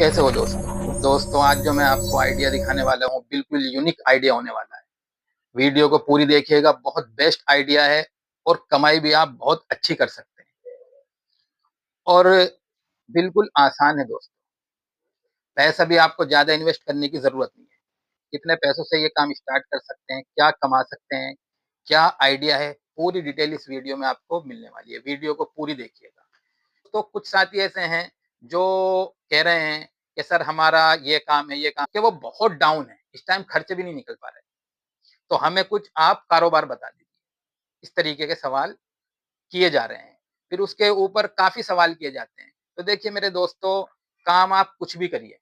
कैसे हो दोस्तों आज जो मैं आपको आइडिया दिखाने वाला हूँ बिल्कुल यूनिक आइडिया होने वाला है। वीडियो को पूरी देखिएगा, बहुत बेस्ट आइडिया है और कमाई भी आप बहुत अच्छी कर सकते हैं और बिल्कुल आसान है दोस्तों। पैसा भी आपको ज़्यादा इन्वेस्ट करने की ज़रूरत नहीं है। कितने पैसों से ये काम स्टार्ट कर सकते हैं, क्या कमा सकते हैं, क्या आइडिया है, पूरी डिटेल इस वीडियो में आपको मिलने वाली है। वीडियो को पूरी देखिएगा। तो कुछ साथी ऐसे हैं जो कह रहे हैं कि सर हमारा ये काम है, ये काम कि वो बहुत डाउन है, इस टाइम खर्चे भी नहीं निकल पा रहे। तो हमें कुछ आप कारोबार बता दीजिए। इस तरीके के सवाल किए जा रहे हैं। फिर उसके ऊपर काफ़ी सवाल किए जाते हैं। तो देखिए मेरे दोस्तों, काम आप कुछ भी करिए,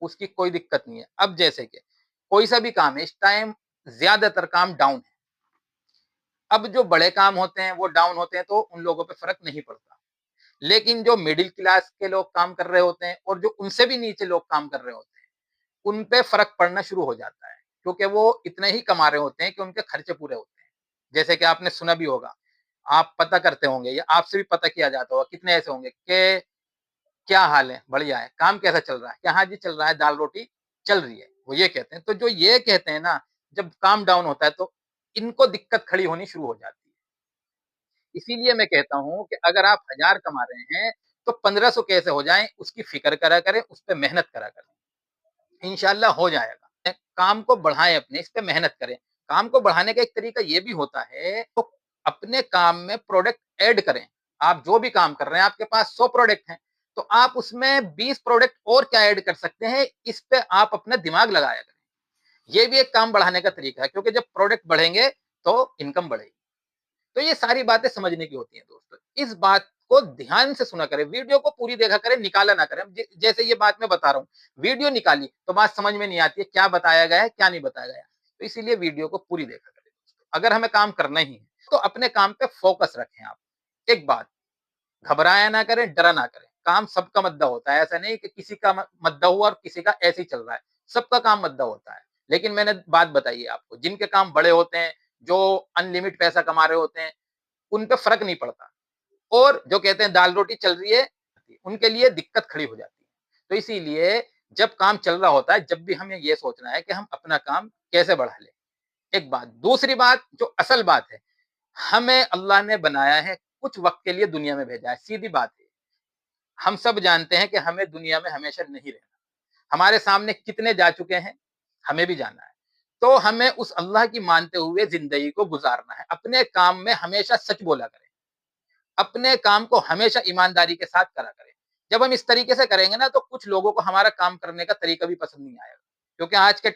उसकी कोई दिक्कत नहीं है। अब जैसे कि कोई सा भी काम है, इस टाइम ज़्यादातर काम डाउन है। अब जो बड़े काम होते हैं, वो डाउन होते हैं तो उन लोगों पे फ़र्क नहीं पड़ता। लेकिन जो मिडिल क्लास के लोग काम कर रहे होते हैं और जो उनसे भी नीचे लोग काम कर रहे होते हैं, उन पे फ़र्क पड़ना शुरू हो जाता है, क्योंकि वो इतने ही कमा रहे होते हैं कि उनके खर्चे पूरे होते हैं। जैसे कि आपने सुना भी होगा, आप पता करते होंगे या आपसे भी पता किया जाता होगा, कितने ऐसे होंगे कि क्या हाल है? बढ़िया है। काम कैसा चल रहा है? कि हाँ जी, चल रहा है, दाल-रोटी चल रही है, वो ये कहते हैं। तो जो ये कहते हैं ना, जब काम डाउन होता है तो इनको दिक्कत खड़ी होनी शुरू हो जाती है। इसीलिए मैं कहता हूँ कि अगर आप 1000 कमा रहे हैं, तो 1500 कैसे हो जाएँ, उसकी फ़िक्र करा करें, उस पे मेहनत करा करें। इंशाल्लाह हो जाएगा। काम को बढ़ाएँ अपने, इस पे मेहनत करें। काम को बढ़ाने का एक तरीका ये भी होता है, तो अपने काम में प्रोडक्ट ऐड करें। आप जो भी काम कर रहे हैं, आपके पास 100 प्रोडक्ट हैं, तो आप उसमें 20 प्रोडक्ट और क्या ऐड कर सकते हैं, इस पे आप अपना दिमाग लगाया करें। ये भी एक काम बढ़ाने का तरीका है, क्योंकि जब प्रोडक्ट बढ़ेंगे, तो इनकम बढ़ेगी। तो ये सारी बातें समझने की होती हैं दोस्तों। इस बात को ध्यान से सुना करें, वीडियो को पूरी देखा करें, निकाला ना करें। जैसे ये बात मैं बता रहा हूँ, वीडियो निकाली तो बात समझ में नहीं आती है, क्या बताया गया है, क्या नहीं बताया गया। तो इसीलिए वीडियो को पूरी देखा करें दोस्तों। अगर हमें काम करना ही है, तो अपने काम पे फोकस रखें आप। एक बात, घबराया ना करें, डरा ना करें। काम सबका मद्दा होता है, ऐसा नहीं कि किसी का मद्दा हुआ और किसी का ऐसे ही चल रहा है। सबका काम मद्दा होता है। लेकिन मैंने बात बताई है आपको, जिनके काम बड़े होते हैं, जो अनलिमिट पैसा कमा रहे होते हैं, उन पे फ़र्क नहीं पड़ता और जो कहते हैं दाल-रोटी चल रही है, उनके लिए दिक्कत खड़ी हो जाती है। तो इसीलिए जब काम चल रहा होता है, जब भी हमें ये सोचना है कि हम अपना काम कैसे बढ़ा लें, एक बात। दूसरी बात जो असल बात है, हमें अल्लाह ने बनाया है, कुछ वक़्त के लिए दुनिया में भेजा है, सीधी बात है। हम सब जानते हैं कि हमें दुनिया में हमेशा नहीं रहना। हमारे सामने कितने जा चुके हैं, हमें भी जाना है। तो हमें उस अल्लाह की मानते हुए ज़िंदगी को गुज़ारना है। अपने काम में हमेशा सच बोला करें। अपने काम को हमेशा ईमानदारी के साथ करा करें। जब हम इस तरीके से करेंगे ना, तो कुछ लोगों को हमारा काम करने का तरीका भी पसंद नहीं आएगा। क्योंकि आज के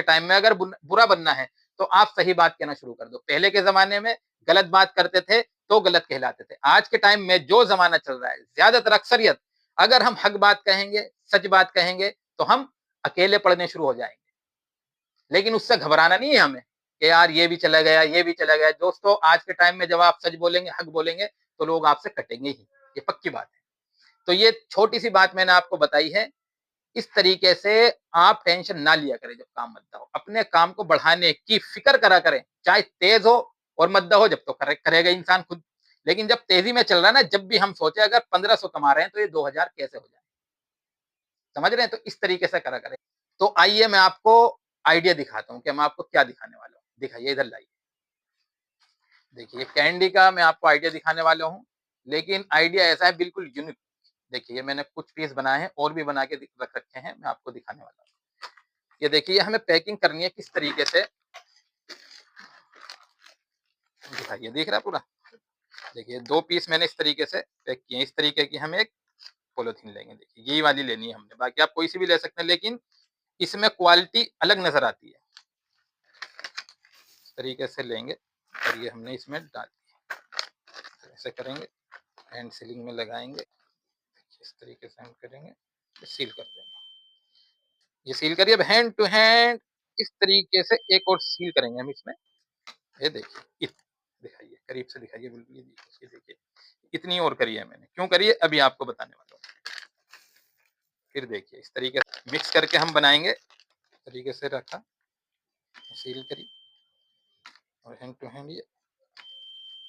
टाइम में अगर बुरा बनना है, तो आप सही बात कहना शुरू कर दो। पहले के ज़माने में गलत बात करते थे, तो गलत कहलाते थे। आज के टाइम में जो ज़माना चल रहा है, ज़्यादातर अक्सरियत अगर हम हक बात कहेंगे, सच बात कहेंगे, तो हम अकेले पड़ने शुरू हो जाएँगे। लेकिन उससे घबराना नहीं है हमें कि यार ये भी चला गया, ये भी चला गया। दोस्तों आज के टाइम में जब आप सच बोलेंगे, हक बोलेंगे, तो लोग आपसे कटेंगे ही, ये पक्की बात है। तो ये छोटी-सी बात मैंने आपको बताई है। इस तरीके से आप टेंशन ना लिया करें जब काम मद्दा हो। अपने काम को बढ़ाने की फ़िक्र करा करें, चाहे तेज़ हो और मद्दा हो, जब तो करेगा इंसान खुद। लेकिन जब तेज़ी में चल रहा है ना, जब भी हम सोचे अगर 1500 कमा रहे हैं, तो ये 2000 कैसे हो जाए? समझ रहे हैं? तो इस तरीके से करा करें। तो आइए मैं आपको आइडिया दिखाता हूँ कि मैं आपको क्या दिखाने वाला हूँ। दिखाइए, इधर लाइए। देखिए कैंडी का मैं आपको आइडिया दिखाने वाला हूँ, लेकिन आइडिया ऐसा है बिल्कुल यूनिक। देखिए ये मैंने कुछ पीस बनाए हैं और भी बना के रख रखे हैं, मैं आपको दिखाने वाला हूँ। ये देखिए ये हमें पैकिंग करनी है किस तरीके से, दिखाइए, दिख रहा है पूरा? देखिए 2 पीस मैंने इस तरीके से पैक किए हैं। इस तरीके की हम एक पॉलीथीन लेंगे, देखिए यही वाली लेनी है हमने, बाकी आप कोई सी भी ले सकते हैं, लेकिन इसमें क्वालिटी अलग नज़र आती है। इस तरीके से लेंगे और ये हमने इसमें डाल दिया। ऐसे करेंगे, हैंड सीलिंग में लगाएँगे, इस तरीके से हम करेंगे, सील कर देंगे। ये सील करिए। अब हैंड टू हैंड इस तरीके से एक और सील करेंगे हम इसमें। ये देखिए, दिखाइए, करीब से दिखाइए, बिल्कुल ये देखिए, इतनी और करी है मैंने। क्यों करी है अभी आपको बताने वाला हूँ। फिर देखिए इस तरीके से मिक्स करके हम बनाएँगे, इस तरीके से रखा, सील करी और हैंड टू हैंड ये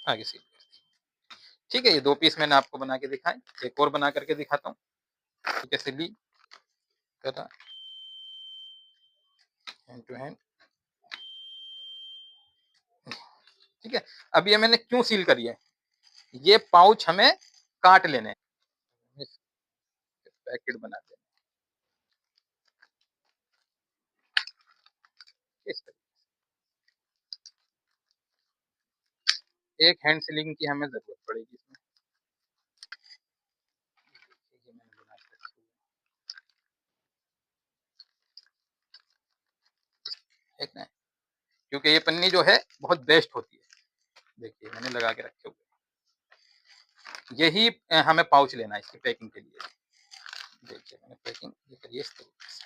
आगे सील कर दी। ठीक है, ये 2 पीस मैंने आपको बना के दिखाए, एक और बना करके दिखाता हूँ। कैसे ली करा हैंड टू हैंड, ठीक है। अब ये मैंने क्यों सील करी है, ये पाउच हमें काट लेने हैं, पैकेट बनाते हैं इस तरीके से। एक हैंड सीलिंग की हमें जरूरत पड़ेगी इसमें, ये मैंने बना के रखी है, एक ना, क्योंकि ये पन्नी जो है बहुत बेस्ट होती है। देखिए मैंने लगा के रखे हुए, यही हमें पाउच लेना है इसकी पैकिंग के लिए। देखिए मैंने पैकिंग ये करिए इस तरीके से,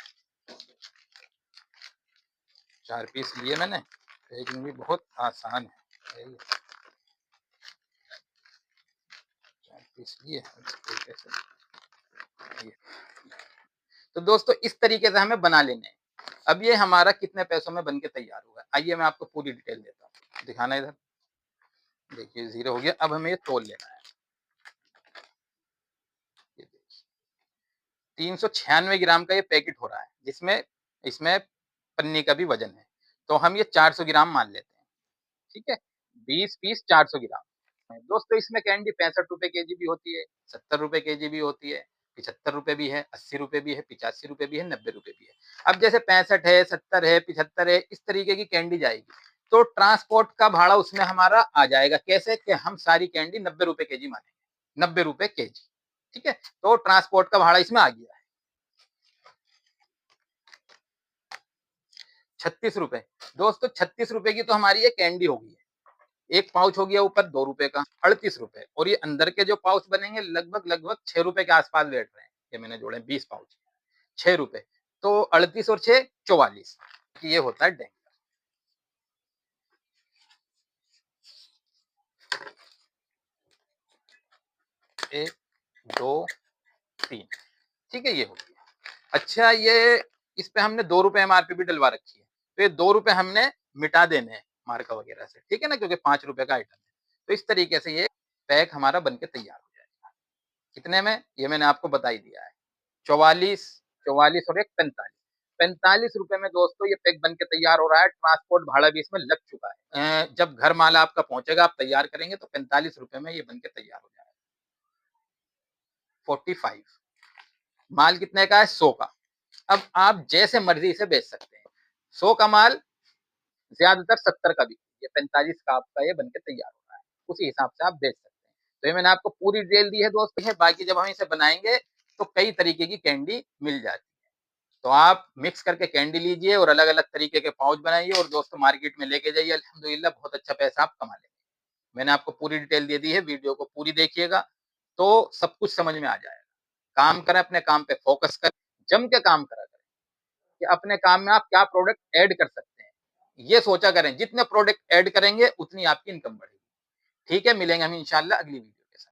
4 पीस लिए मैंने, पैकिंग भी बहुत आसान है, 4 पीस लिए इस तरीके से। ये तो दोस्तों इस तरीके से हमें बना लेने हैं। अब ये हमारा कितने पैसों में बन के तैयार हुआ है, आइए मैं आपको पूरी डिटेल देता हूँ, दिखाना इधर। देखिए 0 हो गया, अब हमें ये तोल लेना है। ये 396 ग्राम का ये पैकेट हो रहा है, जिसमें इसमें पन्नी का भी वजन है, तो हम ये 400 ग्राम मान लेते हैं, ठीक है। 20 पीस 400 ग्राम। दोस्तों इसमें कैंडी 65 रुपए केजी भी होती है, 70 रुपए केजी भी होती है, 75 रुपए भी है, 80 रुपए भी है, 85 रुपए भी है, 90 रुपए भी है। अब जैसे 65 है, 70 है, 75 है, इस तरीके की कैंडी जाएगी, तो ट्रांसपोर्ट का भाड़ा उसमें हमारा आ जाएगा। कैसे कि हम सारी कैंडी 90 रुपए केजी मानेंगे, 90 रुपए केजी, ठीक है। तो ट्रांसपोर्ट का भाड़ा इसमें आ गया है 36 रुपए। दोस्तों 36 रुपए की तो हमारी ये कैंडी हो गई है, एक पाउच हो गया ऊपर 2 रुपए का, 38 रुपए, और ये अंदर के जो पाउच बनेंगे लगभग लगभग 6 रुपए के आसपास बैठ रहे हैं। ये मैंने जोड़े 20 पाउच, 6 रुपए, तो 38 और 6 44, ये होता है डेंग। 1 2 3, ठीक है, ये हो गया। अच्छा ये इस पे हमने 2 रुपए एमआरपी भी डलवा रखी है, तो ये 2 रुपए हमने मिटा देने हैं मार्का वगैरह से, ठीक है ना, क्योंकि 5 रुपए का आइटम है। तो इस तरीके से ये पैक हमारा बन के तैयार हो जाएगा। कितने में, ये मैंने आपको बता ही दिया है, 44, 44 और एक 45, 45 रुपए में दोस्तों ये पैक बन के तैयार हो रहा है। ट्रांसपोर्ट भाड़ा भी इसमें लग चुका है। जब घर माल आपका पहुंचेगा, आप तैयार करेंगे तो 45 रुपए में ये बन के तैयार हो जाएगा। 45, माल कितने का है, 100 का। अब आप जैसे मर्जी इसे बेच सकते हैं, 100 का माल ज्यादातर 70 का भी, ये 45 का आपका ये बन के तैयार हो रहा है, उसी हिसाब से आप बेच सकते हैं। तो ये मैंने आपको पूरी डिटेल दी है दोस्त है, बाकी जब हम इसे बनाएंगे तो कई तरीके की कैंडी मिल जाती है। तो आप मिक्स करके कैंडी लीजिए और अलग-अलग तरीके के पाउच बनाइए और दोस्तों मार्केट में लेके जाइए, अल्हम्दुलिल्लाह बहुत अच्छा पैसा आप कमा लेंगे। मैंने आपको पूरी डिटेल दे दी है, वीडियो को पूरी देखिएगा तो सब कुछ समझ में आ जाएगा। काम करें, अपने काम पे फोकस करें, जम के काम करा करें कि अपने काम में आप क्या प्रोडक्ट ऐड कर सकते हैं। ये सोचा करें, जितने प्रोडक्ट ऐड करेंगे उतनी आपकी इनकम बढ़ेगी। ठीक है, मिलेंगे हम इंशाल्लाह अगली वीडियो